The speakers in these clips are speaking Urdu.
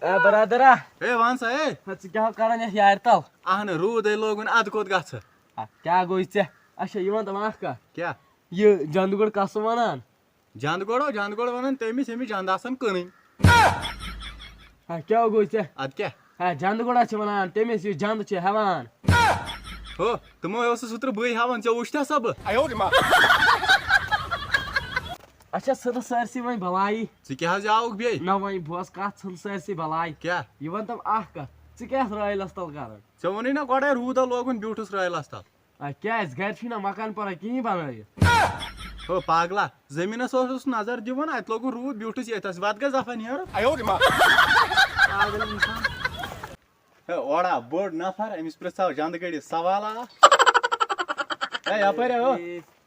برادرا ہے وان سا ہے ژٕ کیٛاہ کران یتھ یارِ تل اہن روٗدے لوگُن ادٕ کوٚت گژھٕ کیٛاہ گوٚے ژےٚ اچھا یہِ وَن تہٕ وۄنۍ اکھ کتھ کیٛاہ یہِ جنٛدٕ گوٚڑ کس ونان جنٛد گوڑ ونان تٔمِس ییٚمِس جنٛد آسان کٕنٕنۍ کیٛاہ گوٚے ژےٚ ادٕ کیٛاہ جنٛدٕ گوڑا چھِ ونان تٔمِس یُس جنٛد چھِ ہٮ۪وان ہو تِمو اوسُس اوترٕ بٕے ہاوان ژےٚ وٕچھتھا سا بہٕ اچھا ژھٕنہٕ سٲرسٕے وۄنۍ بلاایی ژٕ کیٛاہ حظ آوُکھ بیٚیہِ نہ وۄنۍ بوز کتھ ژھٕنہٕ سٲرسٕے بلاے کیٛاہ یہِ وَن تِم اکھ کتھ ژٕ کیٛاہ رٲیلس تل کران ژےٚ ووٚنُے نا گۄڈے روٗدا لوگُن بیوٗٹھُس رٲیلس تل کیٛازِ گرِ چھُے نہ مکان پورا کِہیٖنۍ بنٲیِتھ ہو پاگلا زٔمیٖنس اوسُس نظر دِوان اتہِ لوگُن روٗد بیوٗٹھُس ییٚتھس وتھ گژھ دفعہ نیرُن پاگل انسان ہے اوڑا بوٚڑ نفر أمِس پرٛژھاو جنٛدٕ گٔڑِس سوالا ہے یپٲرۍ ہو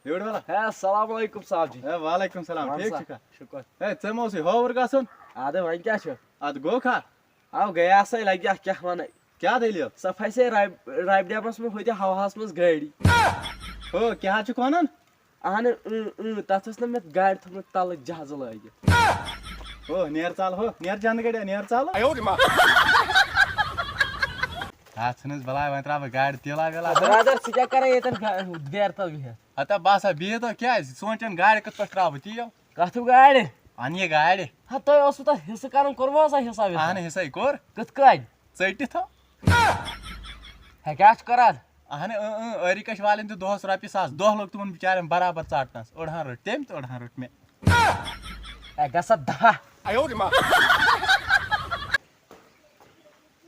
یوٚڑ والا السلام علیکم صاحب جی ہے وعلیکم السلام ٹھیٖک چھُکھا شُکر ہے ژےٚ ما اوسُے ہووُر گژھُن ادٕ وۄنۍ کیٛاہ چھُ ادٕ گوٚو کھا او گٔیاسَے لگہِ اَتھ کیٛاہ وَنَے کیٛاہ دٔلیٖل سۄ پھسے رابہِ ڈیمس منٛز ہُتہِ ہوہَس منٛز گٲڑی ہو کیٛاہ حظ چھُکھ وَنان اہن تتھ ٲس نہٕ مےٚ گاڑِ تھوٚمُت تلہٕ جہازٕ لٲگِتھ ہو نیر ژال ہو نیر جنٛدٕ گٔڑیا نیر ژال اَتھ ژھٕنُس بلاے وۄنۍ ترٛاو بہٕ گاڑِ تیٖلا ویلا برادر ژٕ کیٛاہ کران ییٚتٮ۪ن بیرِ تل بِہِتھ ہتا بہٕ ہسا بِہِتھ کیٛازِ سونٛچان گاڑِ کِتھ پٲٹھۍ ترٛاو بہٕ تیٖل کتھ گاڑِ اَنہِ گاڑِ تۄہہِ اوسوٕ تتھ حصہٕ کرُن کوٚروٕ سا حِساب اہن حِصے کوٚر کِتھ کٲٹھۍ ژٔٹِتھ کیٛاہ چھُ کران اہن ٲری کش والٮ۪ن تہِ دۄہس رۄپیہِ ساس دۄہ لوٚگ تِمن بِچارٮ۪ن برابر ژٹنس أڑہن رٔٹ تٔمۍ تہٕ أڑہن رٔٹ مےٚ گژھا دہا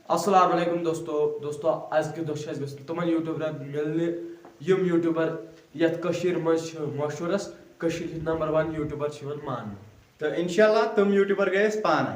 السلام علیکم دوستو أزکہِ دۄہ چھِ اَسہِ گژھُن تِمن یوٗٹیوٗبرن مِلنہِ یِم یوٗٹیوٗبر یتھ کٔشیٖرِ منٛز چھِ مشہوٗرس کٔشیٖرِ ہٕنٛدۍ نمبر ون یوٗٹیوٗبر چھِ یِوان ماننہٕ تہٕ انشاء اللہ تِم یوٗٹیوٗبر گٔے أسۍ پانے